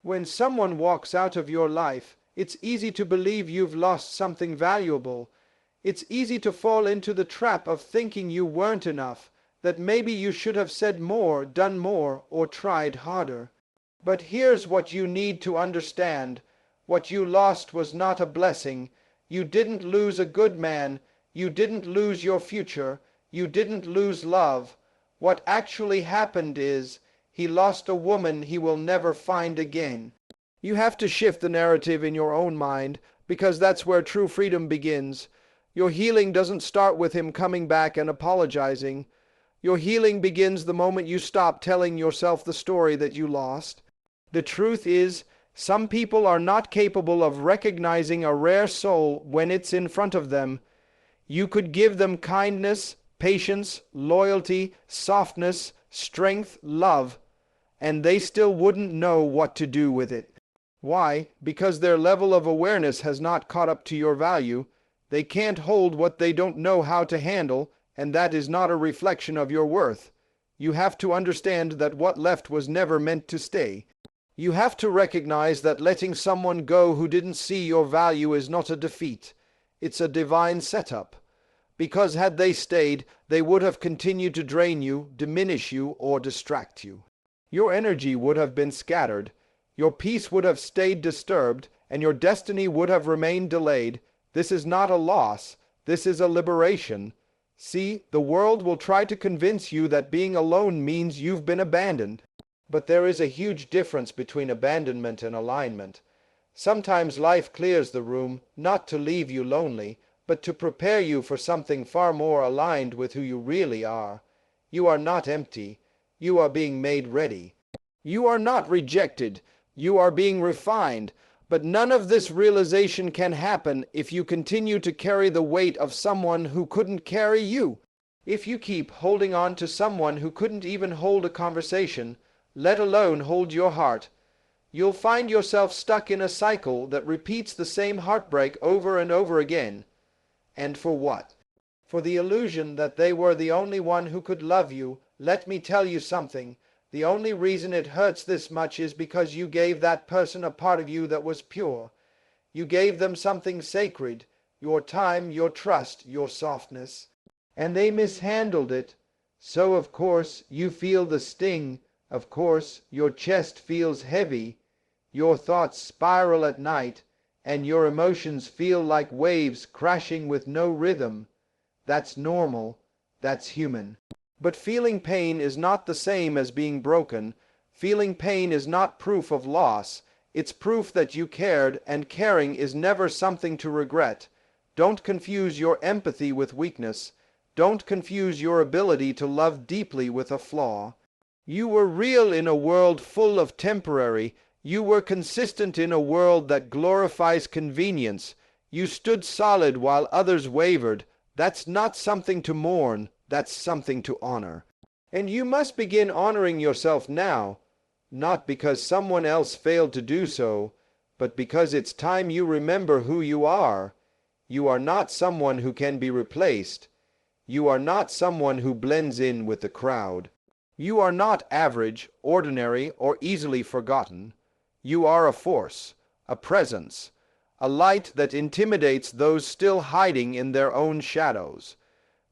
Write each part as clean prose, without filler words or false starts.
When someone walks out of your life, it's easy to believe you've lost something valuable. It's easy to fall into the trap of thinking you weren't enough, that maybe you should have said more, done more, or tried harder. But here's what you need to understand. What you lost was not a blessing. You didn't lose a good man. You didn't lose your future. You didn't lose love. What actually happened is, he lost a woman he will never find again. You have to shift the narrative in your own mind, because that's where true freedom begins. Your healing doesn't start with him coming back and apologizing. Your healing begins the moment you stop telling yourself the story that you lost. The truth is, some people are not capable of recognizing a rare soul when it's in front of them. You could give them kindness, patience, loyalty, softness, strength, love, and they still wouldn't know what to do with it. Why? Because their level of awareness has not caught up to your value. They can't hold what they don't know how to handle, and that is not a reflection of your worth. You have to understand that what left was never meant to stay. You have to recognize that letting someone go who didn't see your value is not a defeat. It's a divine setup. Because had they stayed, they would have continued to drain you, diminish you, or distract you. Your energy would have been scattered, your peace would have stayed disturbed, and your destiny would have remained delayed. This is not a loss, this is a liberation. See, the world will try to convince you that being alone means you've been abandoned. But there is a huge difference between abandonment and alignment. Sometimes life clears the room, not to leave you lonely, but to prepare you for something far more aligned with who you really are. You are not empty. You are being made ready. You are not rejected. You are being refined. But none of this realization can happen if you continue to carry the weight of someone who couldn't carry you. If you keep holding on to someone who couldn't even hold a conversation, let alone hold your heart, you'll find yourself stuck in a cycle that repeats the same heartbreak over and over again. And for what? For the illusion that they were the only one who could love you. Let me tell you something. The only reason it hurts this much is because you gave that person a part of you that was pure. You gave them something sacred, your time, your trust, your softness. And they mishandled it. So of course you feel the sting. Of course your chest feels heavy. Your thoughts spiral at night, and your emotions feel like waves crashing with no rhythm. That's normal. That's human. But feeling pain is not the same as being broken. Feeling pain is not proof of loss. It's proof that you cared, and caring is never something to regret. Don't confuse your empathy with weakness. Don't confuse your ability to love deeply with a flaw. You were real in a world full of temporary. You were consistent in a world that glorifies convenience. You stood solid while others wavered. That's not something to mourn. That's something to honor. And you must begin honoring yourself now, not because someone else failed to do so, but because it's time you remember who you are. You are not someone who can be replaced. You are not someone who blends in with the crowd. You are not average, ordinary, or easily forgotten. You are a force, a presence, a light that intimidates those still hiding in their own shadows.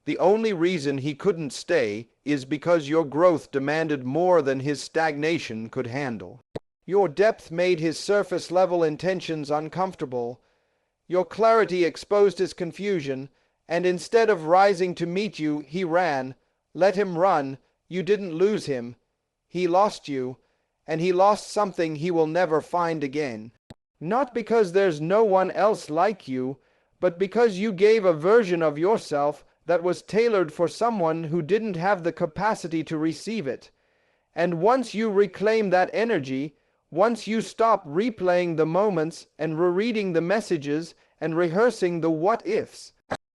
The only reason he couldn't stay is because your growth demanded more than his stagnation could handle. Your depth made his surface-level intentions uncomfortable. Your clarity exposed his confusion, and instead of rising to meet you, he ran. Let him run. You didn't lose him. He lost you, and he lost something he will never find again. Not because there's no one else like you, but because you gave a version of yourself that was tailored for someone who didn't have the capacity to receive it. And once you reclaim that energy, once you stop replaying the moments and rereading the messages and rehearsing the what-ifs,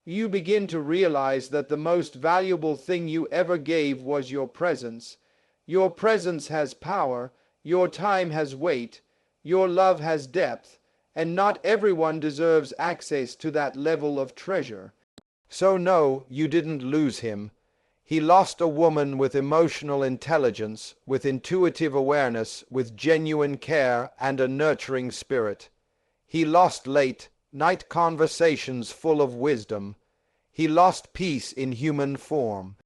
you begin to realize that the most valuable thing you ever gave was your presence. Your presence has power, your time has weight, your love has depth, and not everyone deserves access to that level of treasure. So no, you didn't lose him. He lost a woman with emotional intelligence, with intuitive awareness, with genuine care and a nurturing spirit. He lost late night conversations full of wisdom. He lost peace in human form.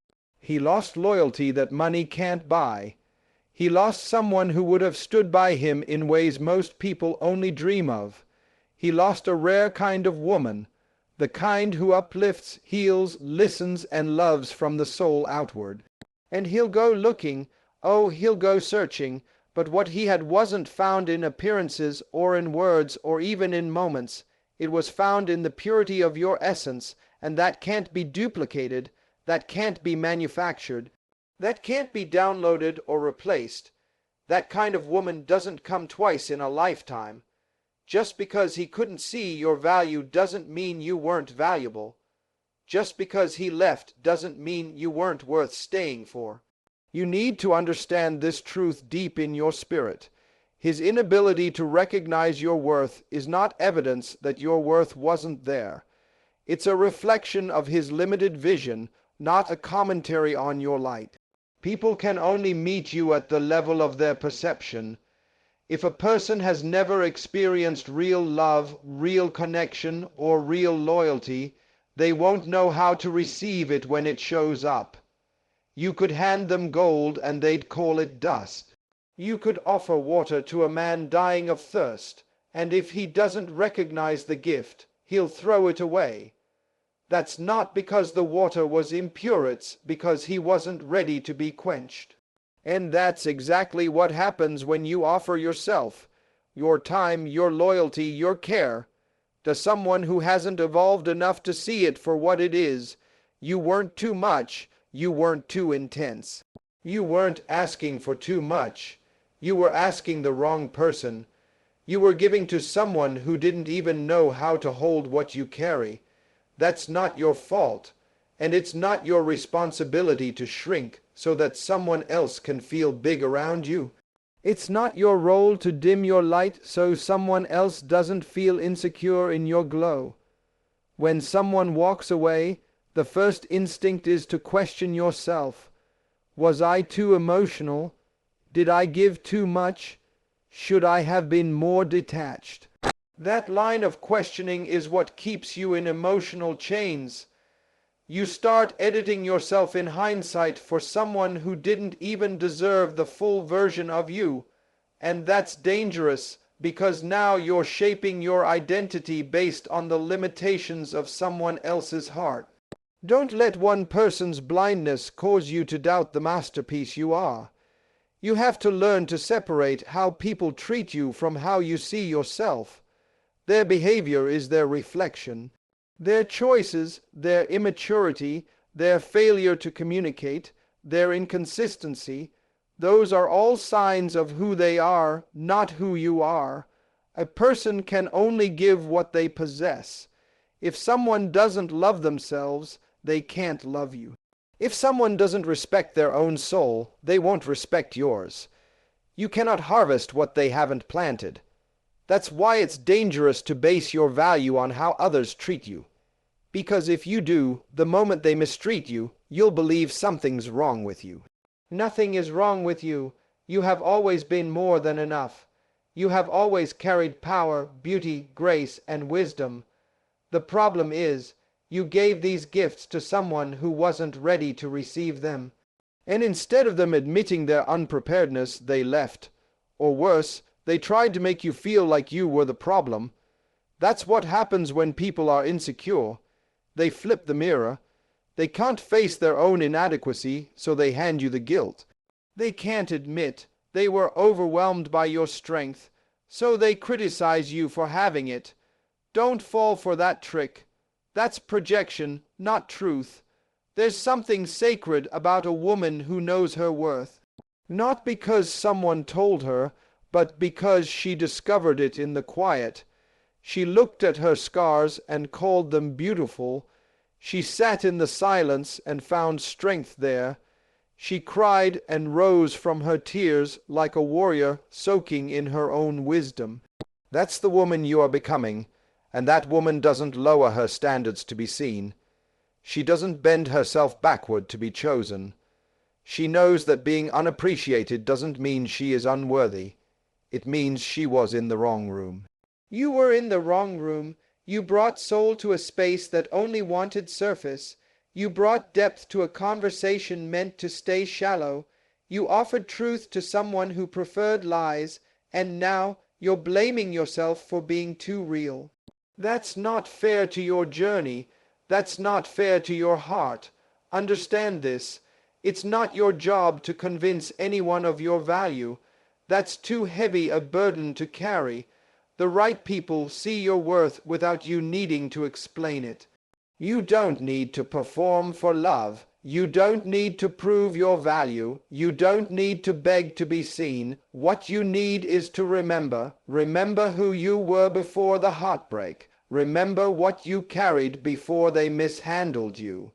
He lost loyalty that money can't buy. He lost someone who would have stood by him in ways most people only dream of. He lost a rare kind of woman, the kind who uplifts, heals, listens, and loves from the soul outward. And he'll go looking, oh, he'll go searching, but what he had wasn't found in appearances or in words or even in moments. It was found in the purity of your essence, and that can't be duplicated, that can't be manufactured, that can't be downloaded or replaced. That kind of woman doesn't come twice in a lifetime. Just because he couldn't see your value doesn't mean you weren't valuable. Just because he left doesn't mean you weren't worth staying for. You need to understand this truth deep in your spirit. His inability to recognize your worth is not evidence that your worth wasn't there. It's a reflection of his limited vision, not a commentary on your light. People can only meet you at the level of their perception. If a person has never experienced real love, real connection, or real loyalty, they won't know how to receive it when it shows up. You could hand them gold and they'd call it dust. You could offer water to a man dying of thirst, and if he doesn't recognize the gift, he'll throw it away. That's not because the water was impure, it's because he wasn't ready to be quenched. And that's exactly what happens when you offer yourself, your time, your loyalty, your care, to someone who hasn't evolved enough to see it for what it is. You weren't too much, you weren't too intense. You weren't asking for too much. You were asking the wrong person. You were giving to someone who didn't even know how to hold what you carry. That's not your fault, and it's not your responsibility to shrink so that someone else can feel big around you. It's not your role to dim your light so someone else doesn't feel insecure in your glow. When someone walks away, the first instinct is to question yourself. Was I too emotional? Did I give too much? Should I have been more detached? That line of questioning is what keeps you in emotional chains. You start editing yourself in hindsight for someone who didn't even deserve the full version of you. And that's dangerous, because now you're shaping your identity based on the limitations of someone else's heart. Don't let one person's blindness cause you to doubt the masterpiece you are. You have to learn to separate how people treat you from how you see yourself. Their behavior is their reflection. Their choices, their immaturity, their failure to communicate, their inconsistency, those are all signs of who they are, not who you are. A person can only give what they possess. If someone doesn't love themselves, they can't love you. If someone doesn't respect their own soul, they won't respect yours. You cannot harvest what they haven't planted. That's why it's dangerous to base your value on how others treat you. Because if you do, the moment they mistreat you, you'll believe something's wrong with you. Nothing is wrong with you. You have always been more than enough. You have always carried power, beauty, grace, and wisdom. The problem is, you gave these gifts to someone who wasn't ready to receive them. And instead of them admitting their unpreparedness, they left. Or worse, they tried to make you feel like you were the problem. That's what happens when people are insecure. They flip the mirror. They can't face their own inadequacy, so they hand you the guilt. They can't admit they were overwhelmed by your strength, so they criticize you for having it. Don't fall for that trick. That's projection, not truth. There's something sacred about a woman who knows her worth. Not because someone told her, but because she discovered it in the quiet. She looked at her scars and called them beautiful. She sat in the silence and found strength there. She cried and rose from her tears like a warrior soaking in her own wisdom. That's the woman you are becoming, and that woman doesn't lower her standards to be seen. She doesn't bend herself backward to be chosen. She knows that being unappreciated doesn't mean she is unworthy. It means she was in the wrong room. You were in the wrong room. You brought soul to a space that only wanted surface. You brought depth to a conversation meant to stay shallow. You offered truth to someone who preferred lies, and now you're blaming yourself for being too real. That's not fair to your journey. That's not fair to your heart. Understand this. It's not your job to convince anyone of your value. That's too heavy a burden to carry. The right people see your worth without you needing to explain it. You don't need to perform for love. You don't need to prove your value. You don't need to beg to be seen. What you need is to remember. Remember who you were before the heartbreak. Remember what you carried before they mishandled you.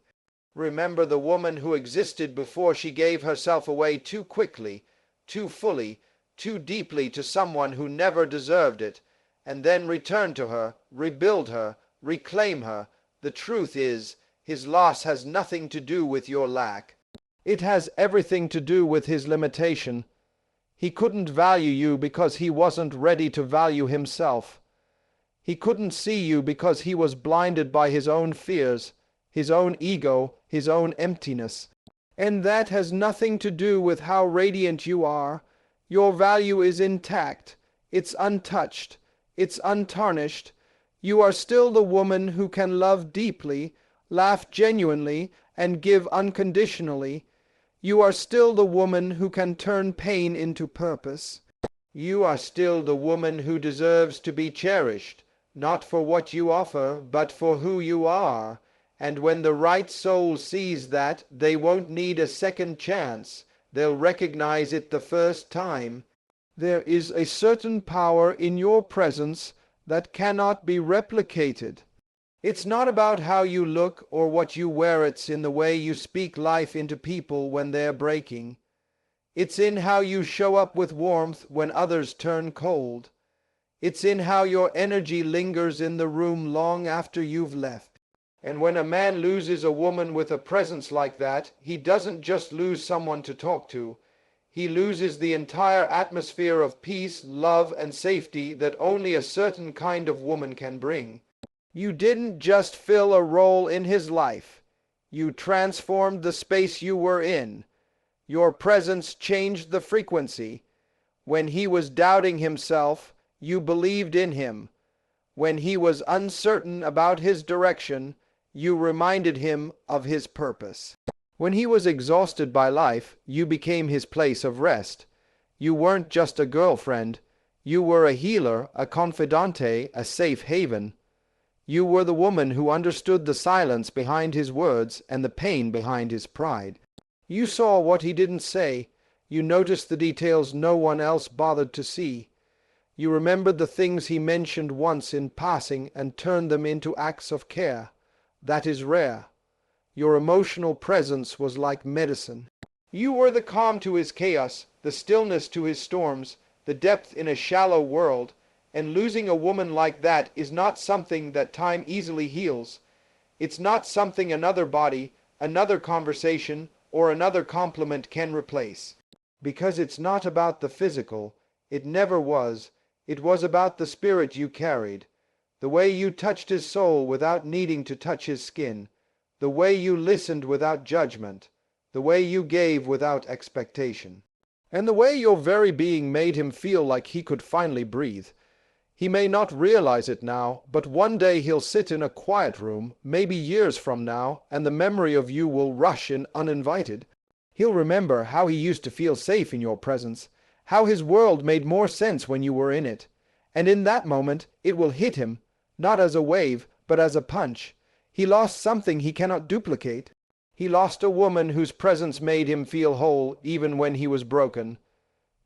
Remember the woman who existed before she gave herself away too quickly, too fully, too deeply to someone who never deserved it, and then return to her, rebuild her, reclaim her. The truth is, his loss has nothing to do with your lack. It has everything to do with his limitation. He couldn't value you because he wasn't ready to value himself. He couldn't see you because he was blinded by his own fears, his own ego, his own emptiness. And that has nothing to do with how radiant you are. Your value is intact. It's untouched. It's untarnished. You are still the woman who can love deeply, laugh genuinely, and give unconditionally. You are still the woman who can turn pain into purpose. You are still the woman who deserves to be cherished, not for what you offer, but for who you are. And when the right soul sees that, they won't need a second chance. They'll recognize it the first time. There is a certain power in your presence that cannot be replicated. It's not about how you look or what you wear. It's in the way you speak life into people when they're breaking. It's in how you show up with warmth when others turn cold. It's in how your energy lingers in the room long after you've left. And when a man loses a woman with a presence like that, he doesn't just lose someone to talk to. He loses the entire atmosphere of peace, love, and safety that only a certain kind of woman can bring. You didn't just fill a role in his life. You transformed the space you were in. Your presence changed the frequency. When he was doubting himself, you believed in him. When he was uncertain about his direction, you reminded him of his purpose. When he was exhausted by life, you became his place of rest. You weren't just a girlfriend. You were a healer, a confidante, a safe haven. You were the woman who understood the silence behind his words and the pain behind his pride. You saw what he didn't say. You noticed the details no one else bothered to see. You remembered the things he mentioned once in passing and turned them into acts of care. That is rare. Your emotional presence was like medicine. You were the calm to his chaos, the stillness to his storms, the depth in a shallow world, and losing a woman like that is not something that time easily heals. It's not something another body, another conversation, or another compliment can replace. Because it's not about the physical. It never was. It was about the spirit you carried. The way you touched his soul without needing to touch his skin. The way you listened without judgment. The way you gave without expectation. And the way your very being made him feel like he could finally breathe. He may not realize it now, but one day he'll sit in a quiet room, maybe years from now, and the memory of you will rush in uninvited. He'll remember how he used to feel safe in your presence, how his world made more sense when you were in it. And in that moment, it will hit him, not as a wave, but as a punch. He lost something he cannot duplicate. He lost a woman whose presence made him feel whole even when he was broken.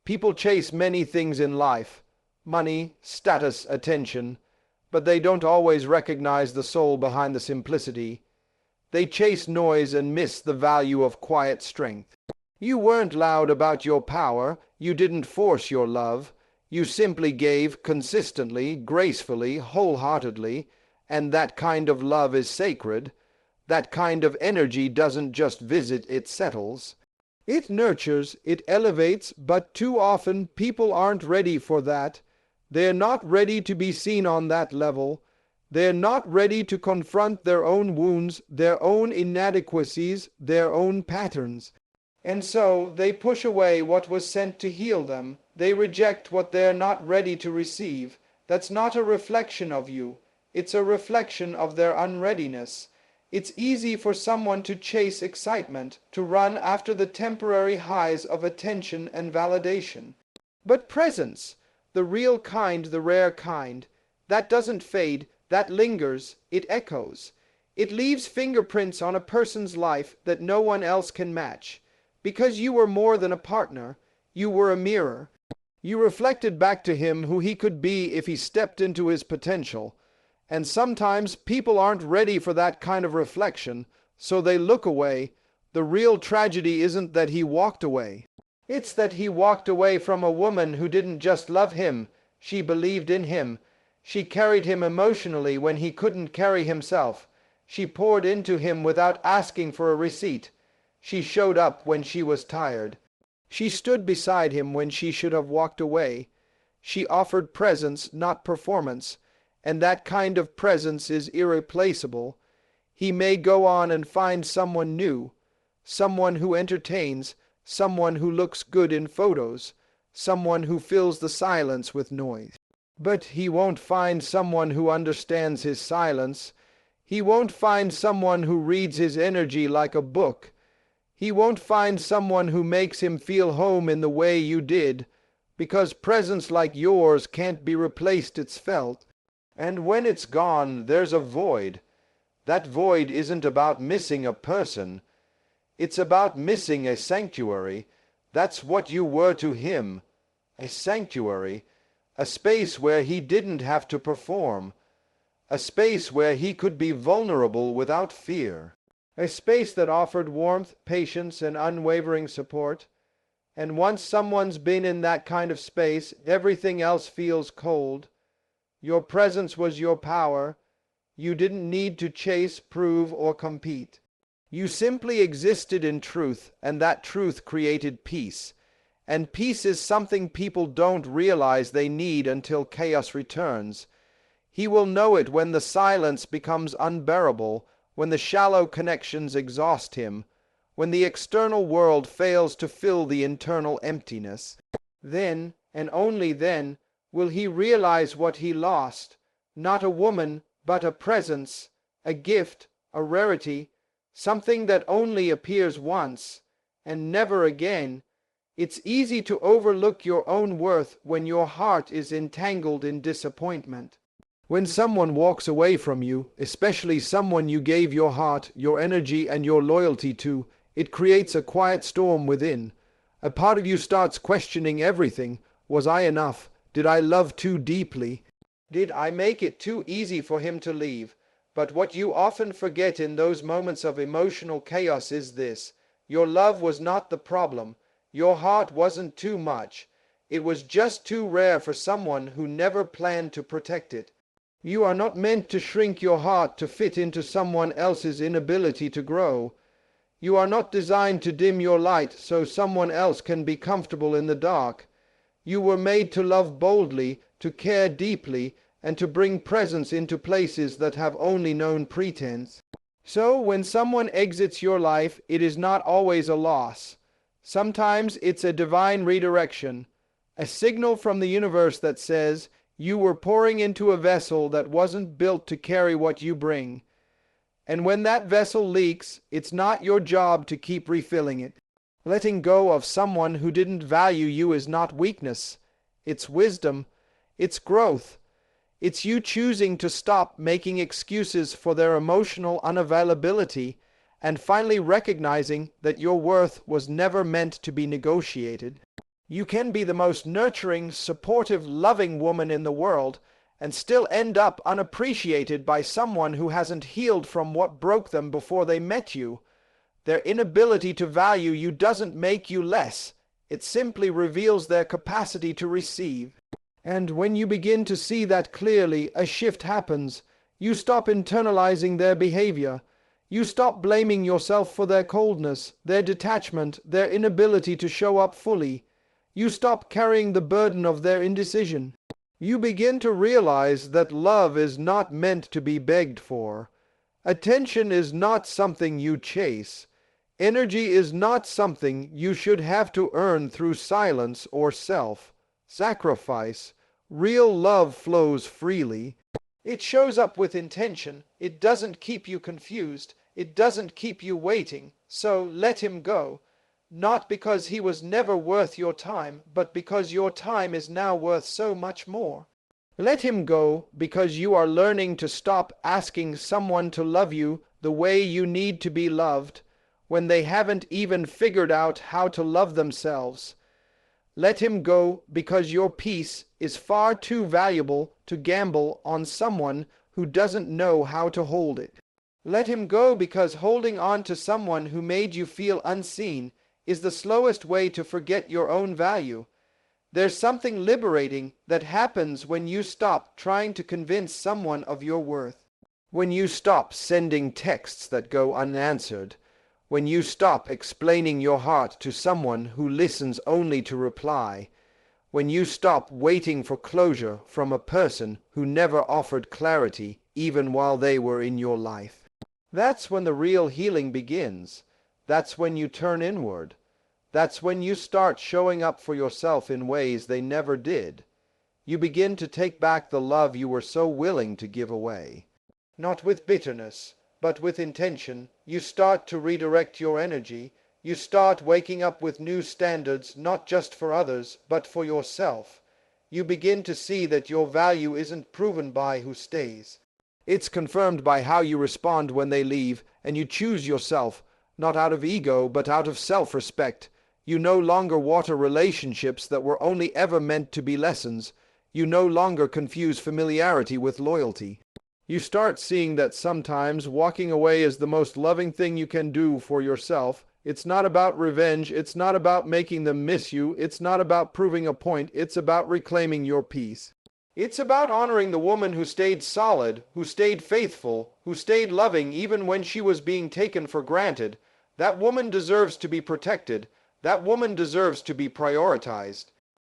People chase many things in life. Money, status, attention, but they don't always recognize the soul behind the simplicity. They chase noise and miss the value of quiet strength. You weren't loud about your power. You didn't force your love. You simply gave consistently, gracefully, wholeheartedly, and that kind of love is sacred. That kind of energy doesn't just visit, it settles. It nurtures, it elevates, but too often people aren't ready for that. They're not ready to be seen on that level. They're not ready to confront their own wounds, their own inadequacies, their own patterns. And so they push away what was sent to heal them. They reject what they're not ready to receive. That's not a reflection of you. It's a reflection of their unreadiness. It's easy for someone to chase excitement, to run after the temporary highs of attention and validation. But presence, the real kind, the rare kind, that doesn't fade, that lingers, it echoes. It leaves fingerprints on a person's life that no one else can match. Because you were more than a partner, you were a mirror. You reflected back to him who he could be if he stepped into his potential. And sometimes people aren't ready for that kind of reflection, so they look away. The real tragedy isn't that he walked away. It's that he walked away from a woman who didn't just love him, she believed in him. She carried him emotionally when he couldn't carry himself. She poured into him without asking for a receipt. She showed up when she was tired. She stood beside him when she should have walked away. She offered presence, not performance. And that kind of presence is irreplaceable. He may go on and find someone new, someone who entertains, someone who looks good in photos, someone who fills the silence with noise. But he won't find someone who understands his silence. He won't find someone who reads his energy like a book. He won't find someone who makes him feel home in the way you did, because presence like yours can't be replaced, it's felt. And when it's gone, there's a void. That void isn't about missing a person. It's about missing a sanctuary. That's what you were to him. A sanctuary. A space where he didn't have to perform. A space where he could be vulnerable without fear. A space that offered warmth, patience, and unwavering support. And once someone's been in that kind of space, everything else feels cold. Your presence was your power. You didn't need to chase, prove, or compete. You simply existed in truth, and that truth created peace. And peace is something people don't realize they need until chaos returns. He will know it when the silence becomes unbearable, when the shallow connections exhaust him, when the external world fails to fill the internal emptiness. Then, and only then, will he realize what he lost? Not a woman, but a presence, a gift, a rarity, something that only appears once, and never again. It's easy to overlook your own worth when your heart is entangled in disappointment. When someone walks away from you, especially someone you gave your heart, your energy, and your loyalty to, it creates a quiet storm within. A part of you starts questioning everything. Was I enough? Did I love too deeply? Did I make it too easy for him to leave? But what you often forget in those moments of emotional chaos is this. Your love was not the problem. Your heart wasn't too much. It was just too rare for someone who never planned to protect it. You are not meant to shrink your heart to fit into someone else's inability to grow. You are not designed to dim your light so someone else can be comfortable in the dark. You were made to love boldly, to care deeply, and to bring presence into places that have only known pretense. So when someone exits your life, it is not always a loss. Sometimes it's a divine redirection, a signal from the universe that says, you were pouring into a vessel that wasn't built to carry what you bring. And when that vessel leaks, it's not your job to keep refilling it. Letting go of someone who didn't value you is not weakness. It's wisdom. It's growth. It's you choosing to stop making excuses for their emotional unavailability and finally recognizing that your worth was never meant to be negotiated. You can be the most nurturing, supportive, loving woman in the world and still end up unappreciated by someone who hasn't healed from what broke them before they met you. Their inability to value you doesn't make you less. It simply reveals their capacity to receive. And when you begin to see that clearly, a shift happens. You stop internalizing their behavior. You stop blaming yourself for their coldness, their detachment, their inability to show up fully. You stop carrying the burden of their indecision. You begin to realize that love is not meant to be begged for. Attention is not something you chase. Energy is not something you should have to earn through silence or self-sacrifice. Real love flows freely. It shows up with intention. It doesn't keep you confused. It doesn't keep you waiting. So let him go. Not because he was never worth your time, but because your time is now worth so much more. Let him go because you are learning to stop asking someone to love you the way you need to be loved, when they haven't even figured out how to love themselves. Let him go because your peace is far too valuable to gamble on someone who doesn't know how to hold it. Let him go because holding on to someone who made you feel unseen is the slowest way to forget your own value. There's something liberating that happens when you stop trying to convince someone of your worth. When you stop sending texts that go unanswered. When you stop explaining your heart to someone who listens only to reply. When you stop waiting for closure from a person who never offered clarity even while they were in your life. That's when the real healing begins. That's when you turn inward. That's when you start showing up for yourself in ways they never did. You begin to take back the love you were so willing to give away. Not with bitterness, but with intention. You start to redirect your energy. You start waking up with new standards, not just for others, but for yourself. You begin to see that your value isn't proven by who stays. It's confirmed by how you respond when they leave, and you choose yourself, not out of ego, but out of self-respect. You no longer water relationships that were only ever meant to be lessons. You no longer confuse familiarity with loyalty. You start seeing that sometimes walking away is the most loving thing you can do for yourself. It's not about revenge. It's not about making them miss you. It's not about proving a point. It's about reclaiming your peace. It's about honoring the woman who stayed solid, who stayed faithful, who stayed loving even when she was being taken for granted. That woman deserves to be protected. That woman deserves to be prioritized.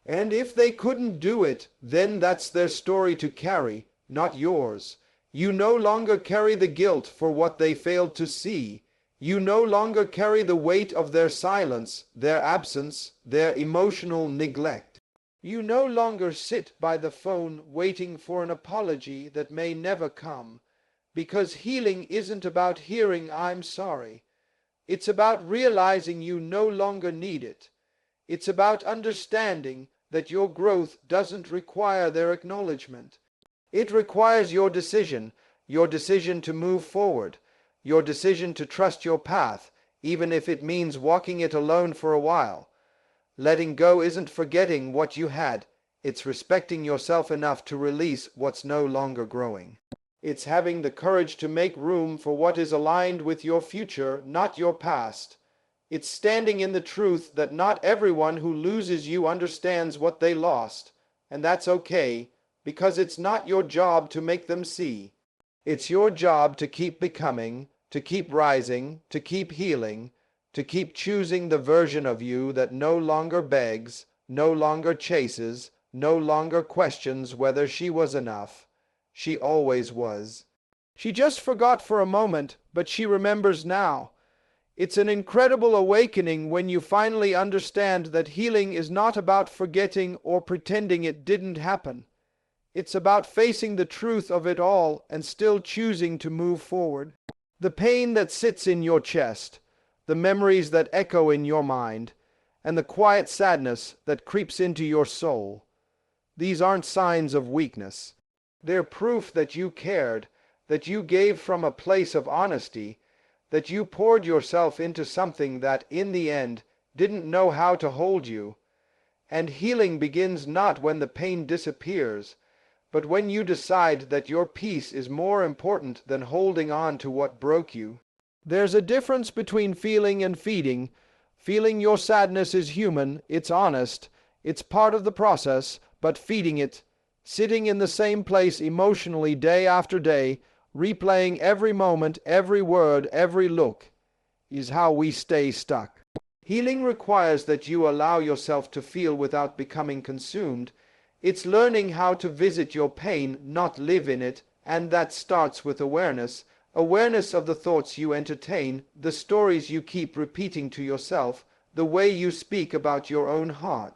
And if they couldn't do it, then that's their story to carry, not yours. You no longer carry the guilt for what they failed to see. You no longer carry the weight of their silence, their absence, their emotional neglect. You no longer sit by the phone waiting for an apology that may never come, because healing isn't about hearing "I'm sorry." It's about realizing you no longer need it. It's about understanding that your growth doesn't require their acknowledgement. It requires your decision to move forward, your decision to trust your path, even if it means walking it alone for a while. Letting go isn't forgetting what you had. It's respecting yourself enough to release what's no longer growing. It's having the courage to make room for what is aligned with your future, not your past. It's standing in the truth that not everyone who loses you understands what they lost, and that's okay, because it's not your job to make them see. It's your job to keep becoming, to keep rising, to keep healing, to keep choosing the version of you that no longer begs, no longer chases, no longer questions whether she was enough. She always was. She just forgot for a moment, but she remembers now. It's an incredible awakening when you finally understand that healing is not about forgetting or pretending it didn't happen. It's about facing the truth of it all and still choosing to move forward. The pain that sits in your chest, the memories that echo in your mind, and the quiet sadness that creeps into your soul. These aren't signs of weakness. They're proof that you cared, that you gave from a place of honesty, that you poured yourself into something that, in the end, didn't know how to hold you. And healing begins not when the pain disappears, but when you decide that your peace is more important than holding on to what broke you. There's a difference between feeling and feeding. Feeling your sadness is human, it's honest, it's part of the process, but feeding it, sitting in the same place emotionally day after day, replaying every moment, every word, every look, is how we stay stuck. Healing requires that you allow yourself to feel without becoming consumed. It's learning how to visit your pain, not live in it, and that starts with awareness. Awareness of the thoughts you entertain, the stories you keep repeating to yourself, the way you speak about your own heart.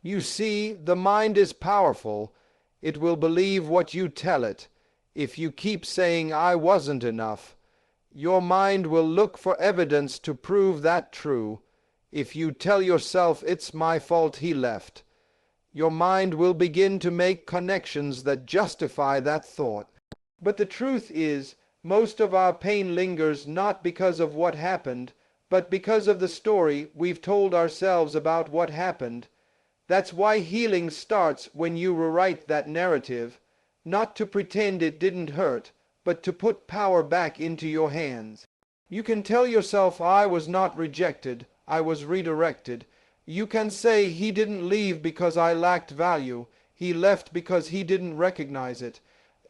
You see, the mind is powerful. It will believe what you tell it. If you keep saying, "I wasn't enough," your mind will look for evidence to prove that true. If you tell yourself, "It's my fault he left," your mind will begin to make connections that justify that thought. But the truth is, most of our pain lingers not because of what happened, but because of the story we've told ourselves about what happened. That's why healing starts when you rewrite that narrative, not to pretend it didn't hurt, but to put power back into your hands. You can tell yourself, "I was not rejected, I was redirected." You can say, "He didn't leave because I lacked value, he left because he didn't recognize it."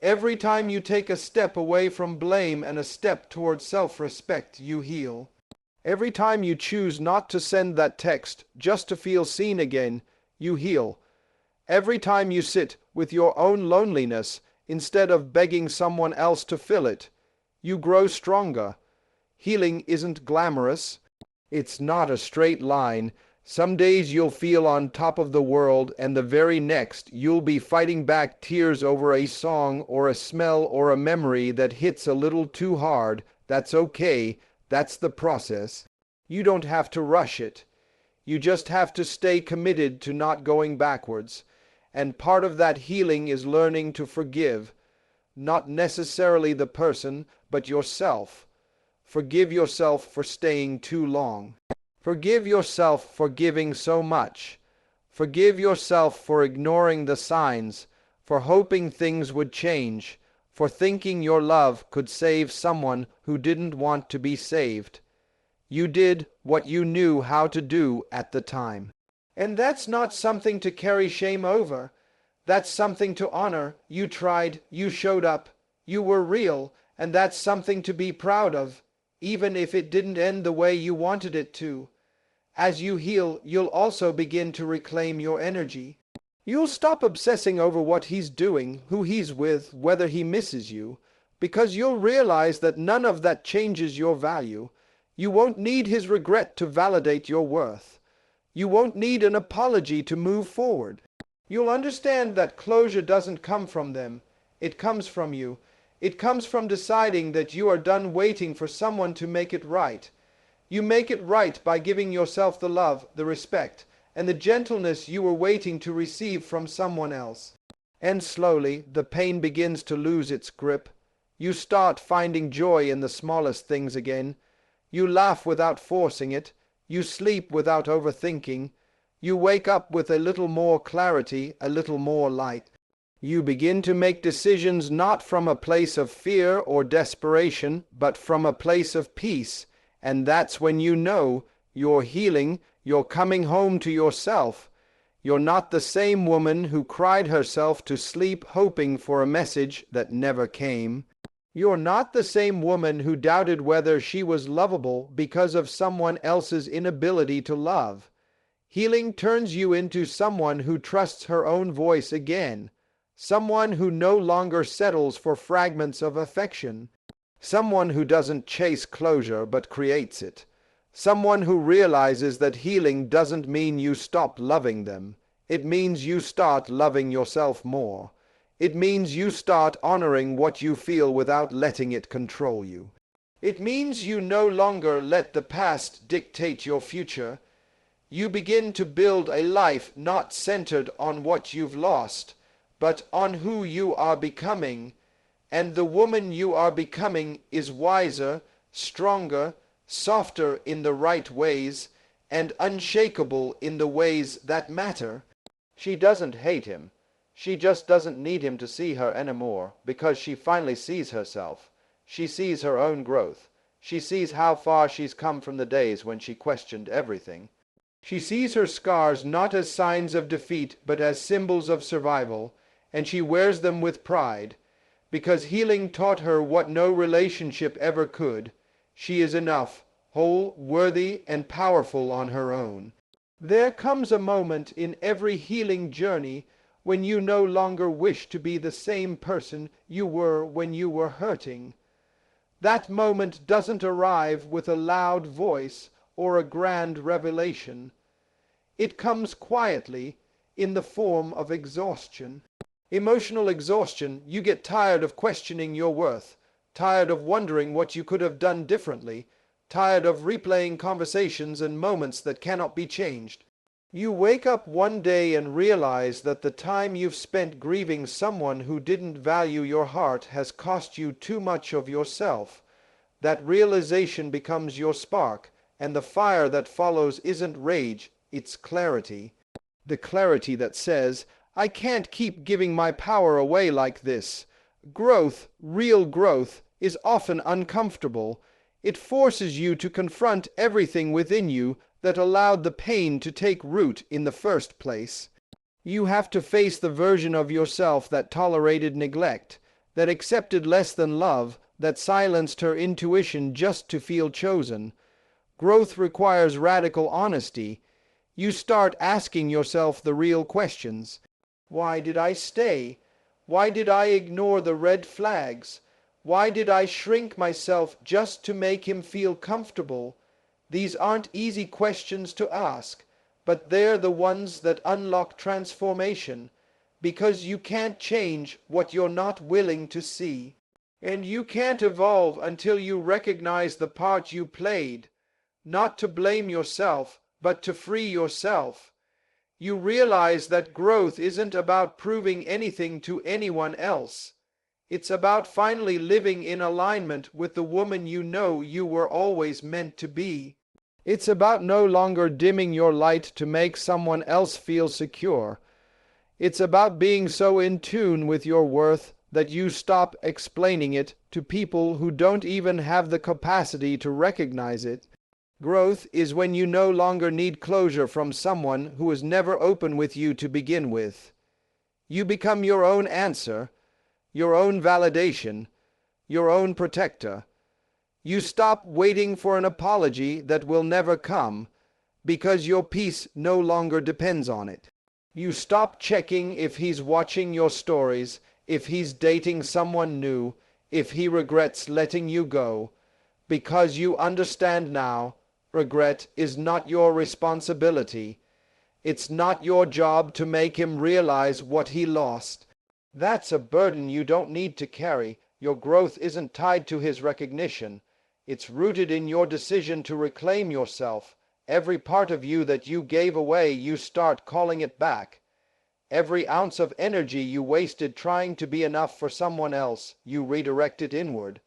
Every time you take a step away from blame and a step towards self-respect, you heal. Every time you choose not to send that text just to feel seen again, you heal. Every time you sit with your own loneliness instead of begging someone else to fill it, you grow stronger. Healing isn't glamorous. It's not a straight line. Some days you'll feel on top of the world, and the very next you'll be fighting back tears over a song or a smell or a memory that hits a little too hard. That's okay. That's the process. You don't have to rush it. You just have to stay committed to not going backwards. And part of that healing is learning to forgive. Not necessarily the person, but yourself. Forgive yourself for staying too long. Forgive yourself for giving so much. Forgive yourself for ignoring the signs, for hoping things would change, for thinking your love could save someone who didn't want to be saved. You did what you knew how to do at the time. And that's not something to carry shame over. That's something to honor. You tried, you showed up, you were real, and that's something to be proud of, even if it didn't end the way you wanted it to. As you heal, you'll also begin to reclaim your energy. You'll stop obsessing over what he's doing, who he's with, whether he misses you, because you'll realize that none of that changes your value. You won't need his regret to validate your worth. You won't need an apology to move forward. You'll understand that closure doesn't come from them. It comes from you. It comes from deciding that you are done waiting for someone to make it right. You make it right by giving yourself the love, the respect, and the gentleness you were waiting to receive from someone else. And slowly, the pain begins to lose its grip. You start finding joy in the smallest things again. You laugh without forcing it. You sleep without overthinking. You wake up with a little more clarity, a little more light. You begin to make decisions not from a place of fear or desperation, but from a place of peace. And that's when you know you're healing, you're coming home to yourself. You're not the same woman who cried herself to sleep hoping for a message that never came. You're not the same woman who doubted whether she was lovable because of someone else's inability to love. Healing turns you into someone who trusts her own voice again, someone who no longer settles for fragments of affection, someone who doesn't chase closure but creates it, someone who realizes that healing doesn't mean you stop loving them. It means you start loving yourself more. It means you start honoring what you feel without letting it control you. It means you no longer let the past dictate your future. You begin to build a life not centered on what you've lost, but on who you are becoming. And the woman you are becoming is wiser, stronger, softer in the right ways, and unshakable in the ways that matter. She doesn't hate him. She just doesn't need him to see her anymore, because she finally sees herself. She sees her own growth. She sees how far she's come from the days when she questioned everything. She sees her scars not as signs of defeat, but as symbols of survival, and she wears them with pride, because healing taught her what no relationship ever could. She is enough, whole, worthy, and powerful on her own. There comes a moment in every healing journey when you no longer wish to be the same person you were when you were hurting. That moment doesn't arrive with a loud voice or a grand revelation. It comes quietly, in the form of exhaustion. Emotional exhaustion. You get tired of questioning your worth, tired of wondering what you could have done differently, tired of replaying conversations and moments that cannot be changed. You wake up one day and realize that the time you've spent grieving someone who didn't value your heart has cost you too much of yourself. That realization becomes your spark, and the fire that follows isn't rage, it's clarity. The clarity that says, I can't keep giving my power away like this. Growth, real growth, is often uncomfortable. It forces you to confront everything within you that allowed the pain to take root in the first place. You have to face the version of yourself that tolerated neglect, that accepted less than love, that silenced her intuition just to feel chosen. Growth requires radical honesty. You start asking yourself the real questions. Why did I stay? Why did I ignore the red flags? Why did I shrink myself just to make him feel comfortable? These aren't easy questions to ask, but they're the ones that unlock transformation, because you can't change what you're not willing to see. And you can't evolve until you recognize the part you played, not to blame yourself, but to free yourself. You realize that growth isn't about proving anything to anyone else. It's about finally living in alignment with the woman you know you were always meant to be. It's about no longer dimming your light to make someone else feel secure. It's about being so in tune with your worth that you stop explaining it to people who don't even have the capacity to recognize it. Growth is when you no longer need closure from someone who was never open with you to begin with. You become your own answer, your own validation, your own protector. You stop waiting for an apology that will never come, because your peace no longer depends on it. You stop checking if he's watching your stories, if he's dating someone new, if he regrets letting you go, because you understand now, regret is not your responsibility. It's not your job to make him realize what he lost. That's a burden you don't need to carry. Your growth isn't tied to his recognition. It's rooted in your decision to reclaim yourself. Every part of you that you gave away, you start calling it back. Every ounce of energy you wasted trying to be enough for someone else, you redirect it inward.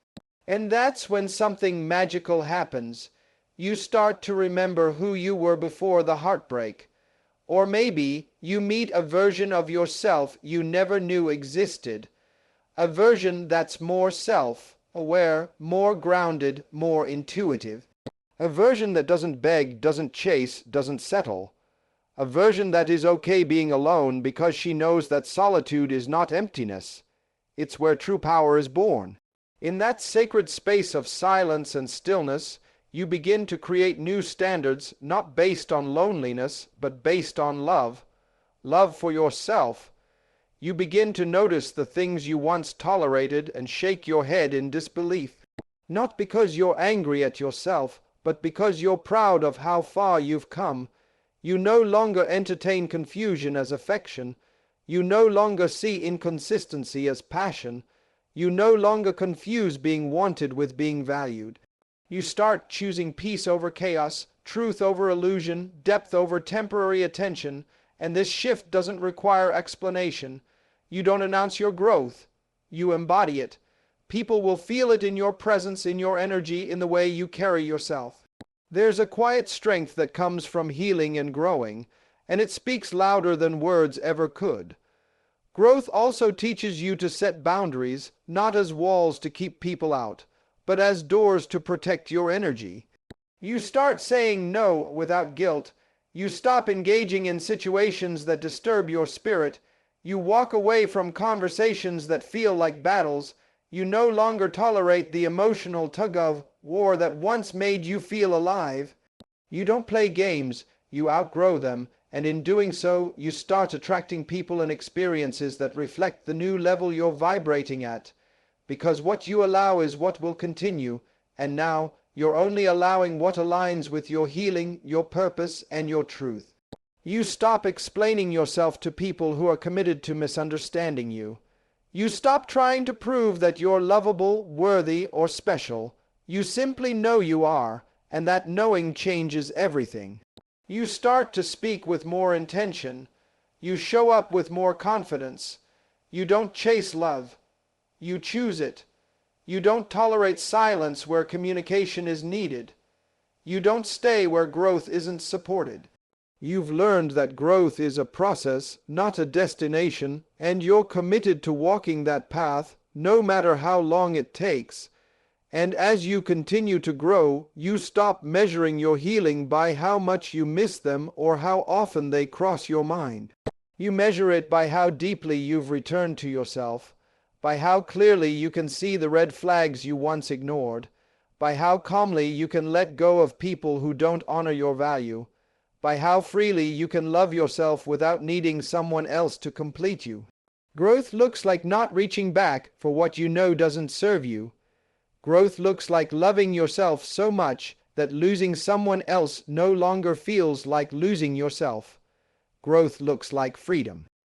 And that's when something magical happens. You start to remember who you were before the heartbreak. Or maybe you meet a version of yourself you never knew existed. A version that's more self-aware, more grounded, more intuitive. A version that doesn't beg, doesn't chase, doesn't settle. A version that is okay being alone because she knows that solitude is not emptiness. It's where true power is born. In that sacred space of silence and stillness, you begin to create new standards, not based on loneliness, but based on love. Love for yourself. You begin to notice the things you once tolerated and shake your head in disbelief. Not because you're angry at yourself, but because you're proud of how far you've come. You no longer entertain confusion as affection. You no longer see inconsistency as passion. You no longer confuse being wanted with being valued. You start choosing peace over chaos, truth over illusion, depth over temporary attention, and this shift doesn't require explanation. You don't announce your growth. You embody it. People will feel it in your presence, in your energy, in the way you carry yourself. There's a quiet strength that comes from healing and growing, and it speaks louder than words ever could. Growth also teaches you to set boundaries, not as walls to keep people out, but as doors to protect your energy. You start saying no without guilt. You stop engaging in situations that disturb your spirit. You walk away from conversations that feel like battles. You no longer tolerate the emotional tug-of-war that once made you feel alive. You don't play games, you outgrow them, and in doing so, you start attracting people and experiences that reflect the new level you're vibrating at. Because what you allow is what will continue, and now you're only allowing what aligns with your healing, your purpose, and your truth. You stop explaining yourself to people who are committed to misunderstanding you. You stop trying to prove that you're lovable, worthy, or special. You simply know you are, and that knowing changes everything. You start to speak with more intention. You show up with more confidence. You don't chase love. You choose it. You don't tolerate silence where communication is needed. You don't stay where growth isn't supported. You've learned that growth is a process, not a destination, and you're committed to walking that path, no matter how long it takes. And as you continue to grow, you stop measuring your healing by how much you miss them or how often they cross your mind. You measure it by how deeply you've returned to yourself, by how clearly you can see the red flags you once ignored, by how calmly you can let go of people who don't honor your value, by how freely you can love yourself without needing someone else to complete you. Growth looks like not reaching back for what you know doesn't serve you. Growth looks like loving yourself so much that losing someone else no longer feels like losing yourself. Growth looks like freedom.